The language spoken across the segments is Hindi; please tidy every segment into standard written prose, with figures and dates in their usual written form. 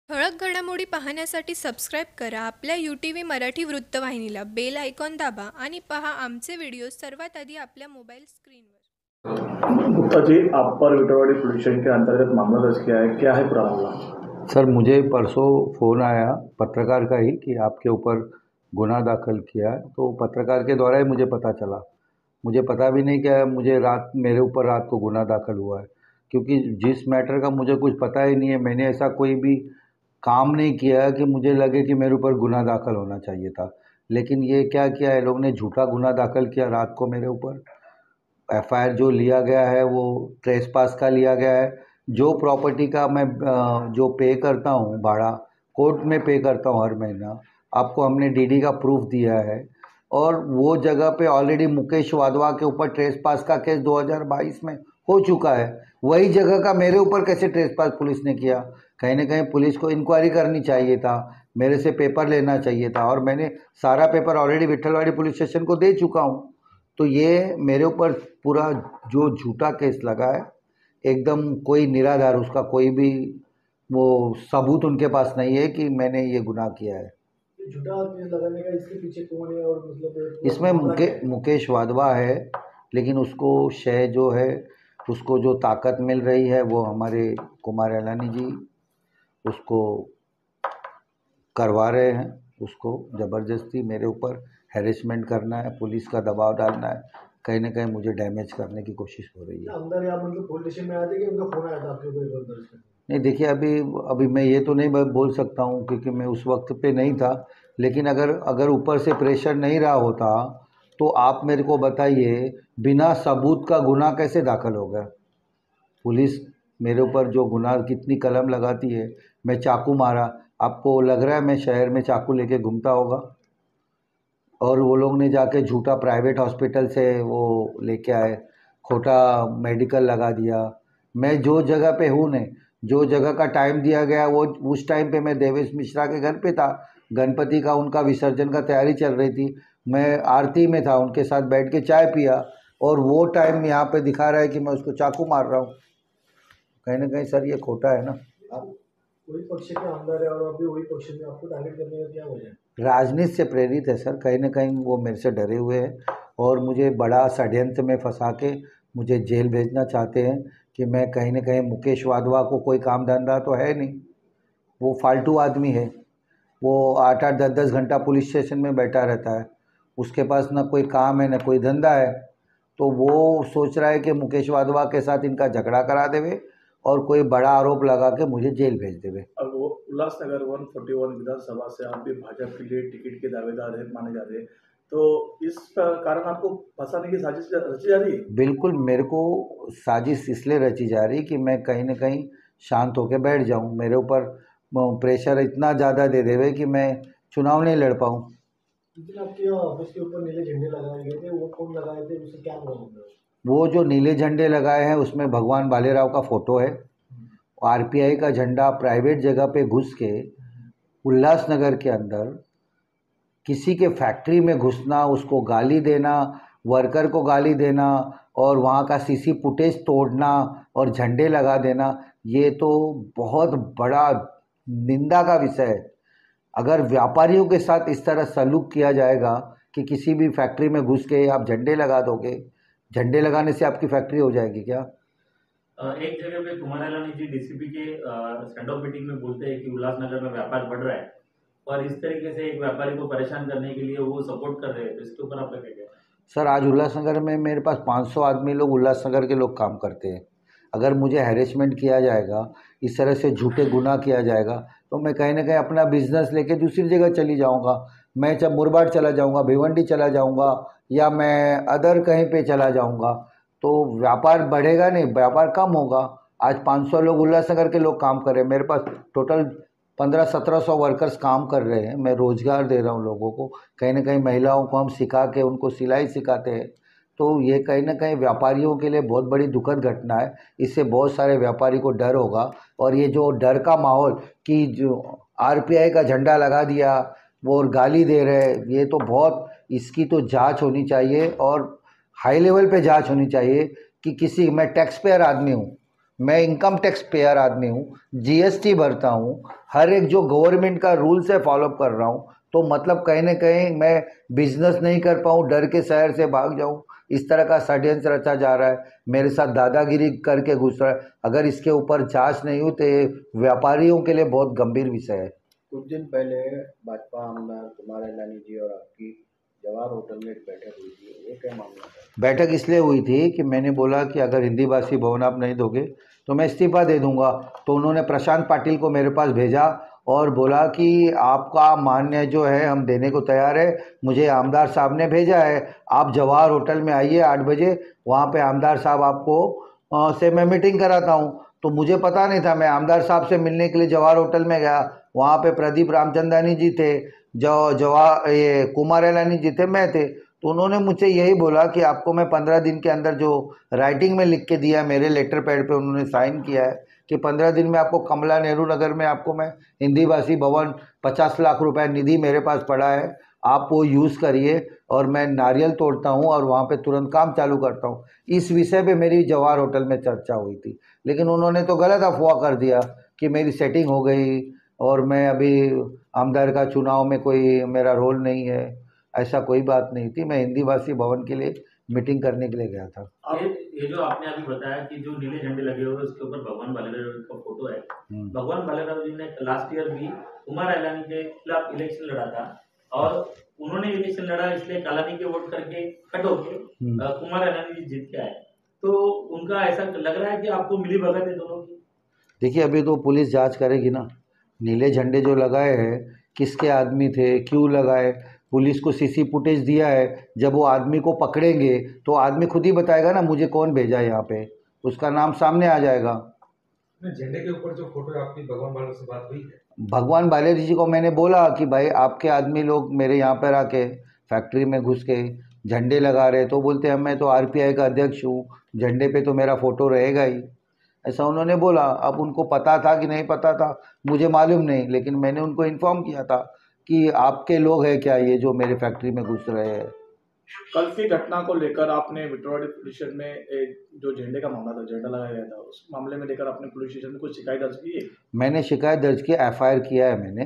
ठळक घडामोडी पाहण्यासाठी सबस्क्राईब करा आपल्या UTV मराठी वृत्तवाहिनीला. बेल आयकॉन दाबा आणि पहा आमचे व्हिडिओ सर्वात आधी आपल्या मोबाईल स्क्रीनवर. गुप्ता जी, आप पर विटरवाड़ी पुलिस स्टेशन के अंतर्गत मामला दर्ज किया है, क्या है पूरा मामला? सर, मुझे परसों फ़ोन आया पत्रकार का ही कि आपके ऊपर गुनाह दाखिल किया है। तो पत्रकार के द्वारा ही मुझे पता चला। मुझे पता भी नहीं क्या मेरे ऊपर रात को गुनाह दाखिल हुआ है, क्योंकि जिस मैटर का मुझे कुछ पता ही नहीं है। मैंने ऐसा कोई भी काम नहीं किया है कि मुझे लगे कि मेरे ऊपर गुनाह दाखिल होना चाहिए था। लेकिन ये क्या किया है, लोग ने झूठा गुनाह दाखिल किया रात को मेरे ऊपर। एफआईआर जो लिया गया है वो ट्रेसपास का लिया गया है। जो प्रॉपर्टी का मैं जो पे करता हूँ भाड़ा, कोर्ट में पे करता हूँ हर महीना, आपको हमने डीडी का प्रूफ दिया है। और वो जगह पे ऑलरेडी मुकेश वाधवा के ऊपर ट्रेसपास का केस 2022 में हो चुका है। वही जगह का मेरे ऊपर कैसे ट्रेसपास पुलिस ने किया? कहीं ना कहीं पुलिस को इंक्वायरी करनी चाहिए था, मेरे से पेपर लेना चाहिए था। और मैंने सारा paper already Vitthalwadi police station को दे चुका हूँ। तो ये मेरे ऊपर पूरा जो झूठा केस लगा है, एकदम कोई निराधार, उसका कोई भी वो सबूत उनके पास नहीं है कि मैंने ये गुनाह किया है। झूठा केस लगाने का इसके पीछे कौन है? और मतलब इसमें मुकेश वाधवा है, लेकिन उसको शय जो है, उसको जो ताकत मिल रही है वो हमारे कुमार एलानी जी उसको करवा रहे हैं। उसको ज़बरदस्ती मेरे ऊपर हैरेसमेंट करना है, पुलिस का दबाव डालना है, कहीं ना कहीं मुझे डैमेज करने की कोशिश हो रही है। अंदर या मतलब पुलिस स्टेशन में आए थे कि उनका फोन आया था आपके ऊपर? नहीं, देखिए, अभी मैं ये तो नहीं बोल सकता हूँ क्योंकि मैं उस वक्त पे नहीं था। लेकिन अगर ऊपर से प्रेशर नहीं रहा होता तो आप मेरे को बताइए, बिना सबूत का गुनाह कैसे दाखिल हो गया? पुलिस मेरे ऊपर जो गुनाह कितनी कलम लगाती है। मैं चाकू मारा, आपको लग रहा है मैं शहर में चाकू लेके घूमता होगा? और वो लोग ने जाके झूठा प्राइवेट हॉस्पिटल से वो लेके आए, खोटा मेडिकल लगा दिया। मैं जो जगह पे हूँ ने, जो जगह का टाइम दिया गया वो उस टाइम पे मैं देवेश मिश्रा के घर पे था। गणपति का उनका विसर्जन का तैयारी चल रही थी, मैं आरती में था, उनके साथ बैठ के चाय पिया। और वो टाइम यहाँ पे दिखा रहा है कि मैं उसको चाकू मार रहा हूँ। कहीं ना कहीं सर ये खोटा है ना। आप वही पक्ष के अंदर है और अभी वही पक्ष में आपको टारगेट करने का क्या वजह है? राजनीति से प्रेरित है सर। कहीं ना कहीं वो मेरे से डरे हुए हैं और मुझे बड़ा षड्यंत्र में फंसा के मुझे जेल भेजना चाहते हैं कि मैं कहीं ना कहीं मुकेश वाधवा को कोई काम धंधा तो है नहीं, वो फालतू आदमी है। वो 8-8 10-10 घंटा पुलिस स्टेशन में बैठा रहता है, उसके पास ना कोई काम है ना कोई धंधा है। तो वो सोच रहा है कि मुकेश वाधवा के साथ इनका झगड़ा करा देवे और कोई बड़ा आरोप लगा के मुझे जेल भेज देवे। अब वो उल्लासनगर 141 विधानसभा से आप भी भाजपा के लिए टिकट के दावेदार है माने जा रहे हैं, तो इस कारण आपको फंसाने की साजिश रची जा रही है? बिल्कुल, मेरे को साजिश इसलिए रची जा रही कि मैं कहीं ना कहीं शांत होकर बैठ जाऊं। मेरे ऊपर प्रेशर इतना ज़्यादा दे देवे कि मैं चुनाव नहीं लड़ पाऊं। लेकिन आपके ऑफिस के ऊपर नीले झंडे लगाए गए थे, वो कौन लगाए थे, उससे क्या प्रॉब्लम है? वो जो नीले झंडे लगाए हैं उसमें भगवान बालेराव का फ़ोटो है। आरपीआई का झंडा प्राइवेट जगह पे घुस के उल्लासनगर के अंदर किसी के फैक्ट्री में घुसना, उसको गाली देना, वर्कर को गाली देना और वहाँ का सीसी फुटेज तोड़ना और झंडे लगा देना, ये तो बहुत बड़ा निंदा का विषय है। अगर व्यापारियों के साथ इस तरह सलूक किया जाएगा कि किसी भी फैक्ट्री में घुस के आप झंडे लगा दोगे, झंडे लगाने से आपकी फैक्ट्री हो जाएगी क्या? एक जगह पे कुमार एलानी जी डीसीपी के स्टैंड ऑफ मीटिंग में बोलते हैं कि उल्लासनगर में व्यापार बढ़ रहा है और इस तरीके से एक व्यापारी को परेशान करने के लिए वो सपोर्ट कर रहे हैं, तो इसके ऊपर आपका क्या कहना है? सर, आज उल्लासनगर में मेरे पास 500 आदमी लोग, उल्लासनगर के लोग काम करते हैं। अगर मुझे हैरेसमेंट किया जाएगा, इस तरह से झूठे गुनाह किया जाएगा, तो मैं कहीं ना कहीं अपना बिजनेस लेके दूसरी जगह चली जाऊंगा। मैं चाहे मुरबाड चला जाऊंगा, भिवंडी चला जाऊंगा या मैं अदर कहीं पे चला जाऊंगा, तो व्यापार बढ़ेगा नहीं, व्यापार कम होगा। आज 500 लोग उल्लासनगर के लोग काम कर रहे हैं, मेरे पास टोटल 1500-1700 वर्कर्स काम कर रहे हैं। मैं रोज़गार दे रहा हूं लोगों को। कहीं ना कहीं महिलाओं को हम सिखा के उनको सिलाई सिखाते हैं। तो ये कहीं ना कहीं व्यापारियों के लिए बहुत बड़ी दुखद घटना है। इससे बहुत सारे व्यापारी को डर होगा। और ये जो डर का माहौल कि जो आरपीआई का झंडा लगा दिया वो और गाली दे रहे, ये तो बहुत, इसकी तो जांच होनी चाहिए और हाई लेवल पे जांच होनी चाहिए कि मैं टैक्स पेयर आदमी हूँ, मैं इनकम टैक्स पेयर आदमी हूँ, जीएसटी भरता हूँ, हर एक जो गवर्नमेंट का रूल्स है फॉलो कर रहा हूँ। तो मतलब कहीं ना कहीं मैं बिजनेस नहीं कर पाऊँ, डर के शहर से भाग जाऊँ, इस तरह का षड्यंत्र रचा जा रहा है, मेरे साथ दादागिरी करके घुस रहा है। अगर इसके ऊपर जांच नहीं हुई तो ये व्यापारियों के लिए बहुत गंभीर विषय है। कुछ दिन पहले भाजपा आमदार कुमार इलानी जी और आपकी जवाहर होटल में एक बैठक हुई थी, वो क्या मामला था? बैठक इसलिए हुई थी कि मैंने बोला कि अगर हिंदी भाषी भवन आप नहीं दोगे तो मैं इस्तीफा दे दूंगा। तो उन्होंने प्रशांत पाटिल को मेरे पास भेजा और बोला कि आपका मान्य जो है हम देने को तैयार है। मुझे आमदार साहब ने भेजा है, आप जवाहर होटल में आइए 8 बजे, वहाँ पे आमदार साहब आपको से मैं मीटिंग कराता हूँ। तो मुझे पता नहीं था, मैं आमदार साहब से मिलने के लिए जवाहर होटल में गया, वहाँ पे प्रदीप रामचंदानी जी थे, ये कुमार इलानी जी थे, मैं थे। तो उन्होंने मुझसे यही बोला कि आपको मैं 15 दिन के अंदर, जो राइटिंग में लिख के दिया, मेरे लेटर पैड पे उन्होंने साइन किया है कि 15 दिन में आपको कमला नेहरू नगर में आपको मैं हिंदी भाषी भवन 50 लाख रुपए निधि मेरे पास पड़ा है, आप वो यूज़ करिए और मैं नारियल तोड़ता हूँ और वहाँ पे तुरंत काम चालू करता हूँ। इस विषय पे मेरी जवाहर होटल में चर्चा हुई थी, लेकिन उन्होंने तो गलत अफवाह कर दिया कि मेरी सेटिंग हो गई और मैं अभी आमदार का चुनाव में कोई मेरा रोल नहीं है। ऐसा कोई बात नहीं थी, मैं हिंदी भाषी भवन के लिए मीटिंग करने के लिए गया था। ये जो आपने अभी बताया कि जो नीले झंडे लगे हुए उसके ऊपर भगवान बालेराव जी का फोटो है। भगवान बालेराव जी ने लास्ट ईयर भी कुमार इलानी के खिलाफ इलेक्शन लड़ा था और उन्होंने इलेक्शन लड़ा इसलिए कालानी के वोट करके कट होके कुमार इलानी जी जीत के आए। तो उनका ऐसा लग रहा है कि आपको मिली भगत है दोनों की। देखिए, अभी तो पुलिस जांच करेगी ना, नीले झंडे जो लगाए हैं किसके आदमी थे, क्यों लगाए, पुलिस को सीसी फुटेज दिया है। जब वो आदमी को पकड़ेंगे तो आदमी खुद ही बताएगा ना मुझे कौन भेजा यहाँ पे, उसका नाम सामने आ जाएगा। झंडे के ऊपर जो फोटो है आपकी, भगवान बालेराव से बात हुई है? भगवान बालेराव जी को मैंने बोला कि भाई आपके आदमी लोग मेरे यहाँ पर आके फैक्ट्री में घुस के झंडे लगा रहे, तो बोलते हैं मैं तो आरपीआई का अध्यक्ष हूँ, झंडे पे तो मेरा फ़ोटो रहेगा ही, ऐसा उन्होंने बोला। अब उनको पता था कि नहीं पता था मुझे मालूम नहीं, लेकिन मैंने उनको इन्फॉर्म किया था कि आपके लोग हैं क्या ये जो मेरे फैक्ट्री में घुस रहे हैं। कल की घटना को लेकर आपने विट्रोवाड़ी पुलिस स्टेशन में जो झंडे का मामला था, झंडा लगाया गया था, उस मामले में लेकर आपने पुलिस स्टेशन में कुछ शिकायत दर्ज की है? मैंने शिकायत दर्ज की, एफआईआर किया है मैंने,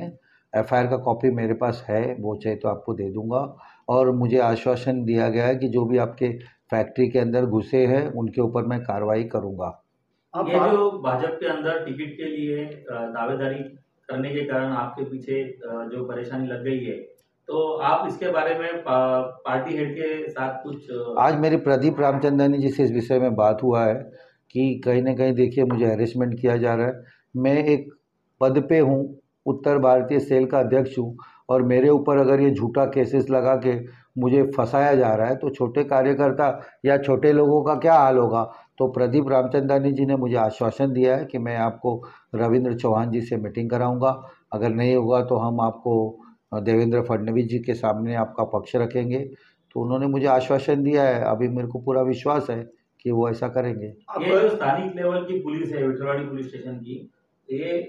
एफआईआर का कॉपी मेरे पास है, वो चाहे तो आपको दे दूंगा। और मुझे आश्वासन दिया गया है कि जो भी आपके फैक्ट्री के अंदर घुसे हैं उनके ऊपर मैं कार्रवाई करूंगा। ये जो भाजपा के अंदर टिकट के लिए दावेदारी करने के कारण आपके पीछे जो परेशानी लग गई है, तो आप इसके बारे में पार्टी हेड के साथ कुछ आज मेरी प्रदीप रामचंदानी जी से इस विषय में बात हुआ है कि कहीं ना कहीं देखिए मुझे हैरेसमेंट किया जा रहा है। मैं एक पद पे हूँ, उत्तर भारतीय सेल का अध्यक्ष हूँ, और मेरे ऊपर अगर ये झूठा केसेस लगा के मुझे फंसाया जा रहा है तो छोटे कार्यकर्ता या छोटे लोगों का क्या हाल होगा। तो प्रदीप रामचंदानी जी ने मुझे आश्वासन दिया है कि मैं आपको रविंद्र चौहान जी से मीटिंग कराऊंगा, अगर नहीं होगा तो हम आपको देवेंद्र फडणवीस जी के सामने आपका पक्ष रखेंगे। तो उन्होंने मुझे आश्वासन दिया है, अभी मेरे को पूरा विश्वास है कि वो ऐसा करेंगे। ये जो स्थानिक लेवल की पुलिस है विट्रोवाड़ी पुलिस स्टेशन की, ये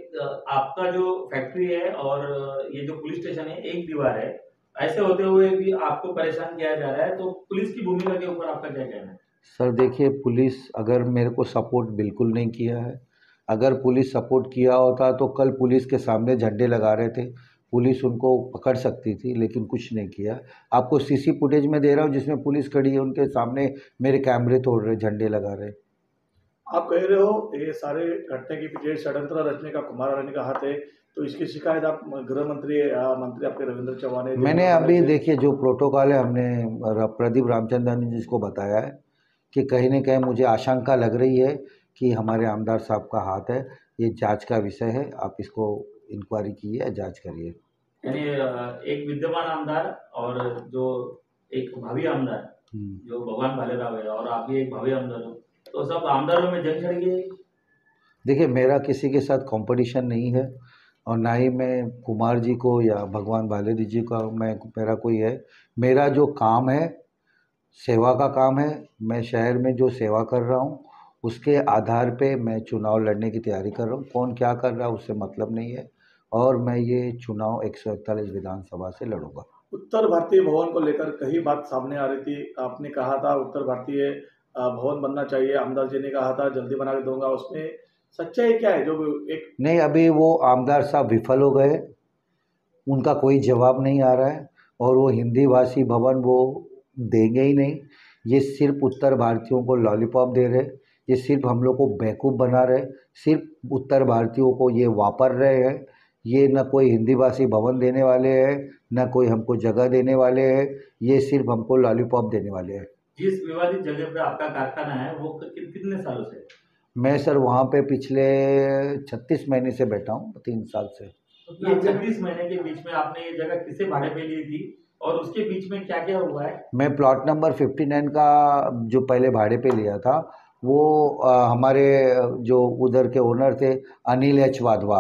आपका जो फैक्ट्री है और ये जो पुलिस स्टेशन है एक दीवार है, ऐसे होते हुए भी आपको परेशान किया जा रहा है, तो पुलिस की भूमिका के ऊपर आपका क्या कहना है? सर देखिए, पुलिस अगर मेरे को सपोर्ट बिल्कुल नहीं किया है। अगर पुलिस सपोर्ट किया होता तो कल पुलिस के सामने झंडे लगा रहे थे, पुलिस उनको पकड़ सकती थी, लेकिन कुछ नहीं किया। आपको सीसी फुटेज में दे रहा हूँ जिसमें पुलिस खड़ी है, उनके सामने मेरे कैमरे तोड़ रहे, झंडे लगा रहे। आप कह रहे हो ये सारे घटने के पीछे षड्यंत्र रचने का कुमार इलानी का हाथ है, तो इसकी शिकायत आप गृह मंत्री मंत्री आपके रविंद्र चौहान ने? मैंने अभी देखिए जो प्रोटोकॉल है हमने प्रदीप रामचंदानी जी को बताया है कि कहीं ना कहीं मुझे आशंका लग रही है कि हमारे आमदार साहब का हाथ है। ये जांच का विषय है, आप इसको इंक्वायरी कीजिए, जांच करिए। यानी एक विद्यमान आमदार और जो एक भावी आमदार जो भगवान भालेराव है और आप भी एक भावी आमदार हो, तो सब आमदारों में जंग छिड़ गई। देखिए, मेरा किसी के साथ कंपटीशन नहीं है और ना ही मैं कुमार जी को या भगवान भालेराव जी का मेरा कोई है। मेरा जो काम है सेवा का काम है, मैं शहर में जो सेवा कर रहा हूँ उसके आधार पे मैं चुनाव लड़ने की तैयारी कर रहा हूँ। कौन क्या कर रहा है उससे मतलब नहीं है, और मैं ये चुनाव 141 विधानसभा से लड़ूंगा। उत्तर भारतीय भवन को लेकर कई बात सामने आ रही थी, आपने कहा था उत्तर भारतीय भवन बनना चाहिए, आमदार जी ने कहा था जल्दी बना के दूंगा, उसमें सच्चाई क्या है? जो एक नहीं, अभी वो आमदार साहब विफल हो गए, उनका कोई जवाब नहीं आ रहा है और वो हिंदी भाषी भवन वो देंगे ही नहीं। ये सिर्फ उत्तर भारतीयों को लॉलीपॉप दे रहे, ये सिर्फ हम लोग को बेवकूफ़ बना रहे, सिर्फ उत्तर भारतीयों को ये वापर रहे हैं। ये न कोई हिंदी भाषी भवन देने वाले हैं, न कोई हमको जगह देने वाले हैं, ये सिर्फ हमको लॉलीपॉप देने वाले हैं। जिस विवादित जगह पे आपका कारखाना है वो कितने सालों से है? मैं सर वहाँ पे पिछले 36 महीने से बैठा हूँ, 3 साल से। ये 36 महीने के बीच में आपने ये जगह किसे भाड़े पे ली थी और उसके बीच में क्या क्या हुआ है? मैं प्लॉट नंबर 59 का जो पहले भाड़े पे लिया था वो हमारे जो उधर के ओनर थे अनिल एच वाधवा,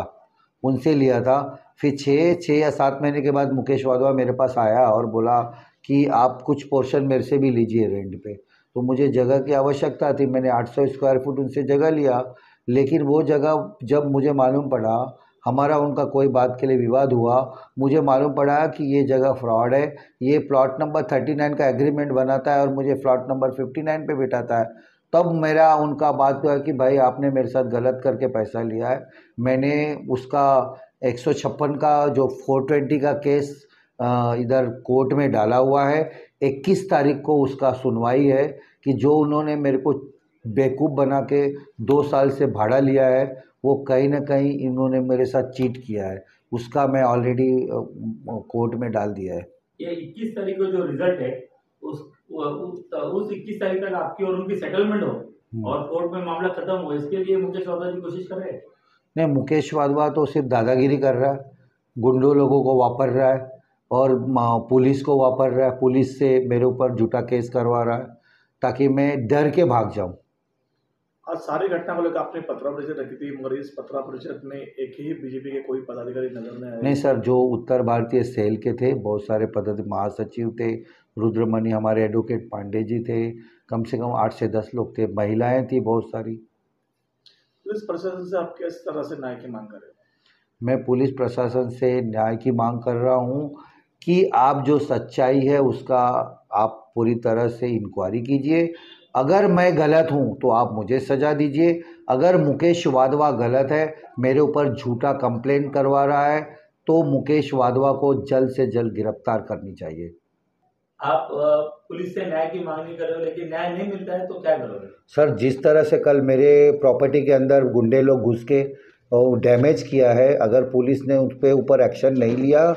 उनसे लिया था। फिर 6 या 7 महीने के बाद मुकेश वाधवा मेरे पास आया और बोला कि आप कुछ पोर्शन मेरे से भी लीजिए रेंट पे। तो मुझे जगह की आवश्यकता थी, मैंने 800 स्क्वायर फुट उनसे जगह लिया। लेकिन वो जगह जब मुझे मालूम पड़ा, हमारा उनका कोई बात के लिए विवाद हुआ, मुझे मालूम पड़ा कि ये जगह फ्रॉड है, ये प्लॉट नंबर 39 का एग्रीमेंट बनाता है और मुझे प्लॉट नंबर 59 पे बिठाता है। तब मेरा उनका बात हुआ कि भाई आपने मेरे साथ गलत करके पैसा लिया है। मैंने उसका 156 का जो 420 का केस इधर कोर्ट में डाला हुआ है। 21 तारीख को उसका सुनवाई है कि जो उन्होंने मेरे को बेवकूफ़ बना के 2 साल से भाड़ा लिया है, वो कहीं ना कहीं इन्होंने मेरे साथ चीट किया है। उसका मैं ऑलरेडी कोर्ट में डाल दिया है। ये 21 तारीख को जो रिजल्ट है उस 21 तारीख तक आपकी और उनकी सेटलमेंट हो और कोर्ट में मामला खत्म हो, इसके लिए मुकेश वाधवा जी कोशिश कर रहे हैं। नहीं, मुकेश वाधवा तो सिर्फ दादागिरी कर रहा है, गुंडों लोगों को वापर रहा है और पुलिस को वापर रहा है, पुलिस से मेरे ऊपर झूठा केस करवा रहा है ताकि मैं डर के भाग जाऊं। आज सारी घटना को लेकर आपने पत्र परिषद रखी थी, मगर इस पत्र परिषद में एक ही बीजेपी के कोई पदाधिकारी नजर नहीं आए। नहीं सर, जो उत्तर भारतीय सेल के थे बहुत सारे पदाधिकारी, महासचिव थे, रुद्रमणि हमारे एडवोकेट पांडे जी थे, कम से कम 8 से 10 लोग थे, महिलाएं थी बहुत सारी। पुलिस प्रशासन से आप किस तरह से न्याय की मांग कर रहे हो? मैं पुलिस प्रशासन से न्याय की मांग कर रहा हूं कि आप जो सच्चाई है उसका आप पूरी तरह से इंक्वायरी कीजिए। अगर मैं गलत हूं तो आप मुझे सज़ा दीजिए। अगर मुकेश वाधवा गलत है, मेरे ऊपर झूठा कंप्लेंट करवा रहा है, तो मुकेश वाधवा को जल्द से जल्द गिरफ्तार करनी चाहिए। आप पुलिस से न्याय की मांग नहीं कर रहे हो, लेकिन न्याय नहीं मिलता है तो क्या करोगे? सर, जिस तरह से कल मेरे प्रॉपर्टी के अंदर गुंडे लोग घुस के और डैमेज किया है, अगर पुलिस ने उस पर ऊपर एक्शन नहीं लिया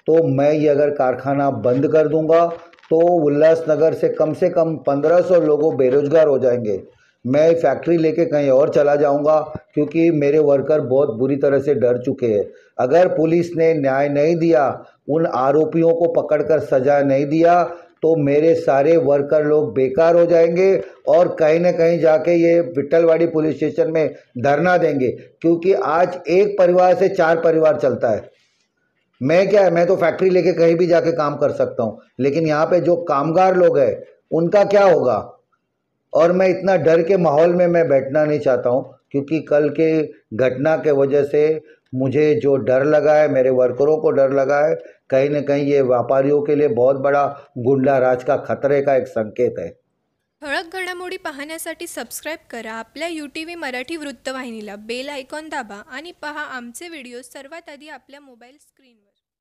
तो मैं ये अगर कारखाना बंद कर दूंगा तो उल्लासनगर से कम 1500 लोगों बेरोजगार हो जाएंगे। मैं फैक्ट्री लेके कहीं और चला जाऊंगा क्योंकि मेरे वर्कर बहुत बुरी तरह से डर चुके हैं। अगर पुलिस ने न्याय नहीं दिया, उन आरोपियों को पकड़कर सजा नहीं दिया, तो मेरे सारे वर्कर लोग बेकार हो जाएंगे और कहीं ना कहीं जाके ये विट्ठलवाड़ी पुलिस स्टेशन में धरना देंगे, क्योंकि आज एक परिवार से 4 परिवार चलता है। मैं क्या है, मैं तो फैक्ट्री लेके कहीं भी जाके काम कर सकता हूँ, लेकिन यहाँ पे जो कामगार लोग हैं उनका क्या होगा? और मैं इतना डर के माहौल में मैं बैठना नहीं चाहता हूँ, क्योंकि कल के घटना के वजह से मुझे जो डर लगा है, मेरे वर्करों को डर लगा है, कहीं ना कहीं ये व्यापारियों के लिए बहुत बड़ा गुंडा राज का खतरे का एक संकेत है। ठळक घडामोडी पाहण्यासाठी सबस्क्राईब करा आपल्या UTV मराठी वृत्तवाहिनीला, बेल आयकॉन दाबा आणि पहा आमचे व्हिडिओ सर्वात आधी आपल्या मोबाईल स्क्रीनवर।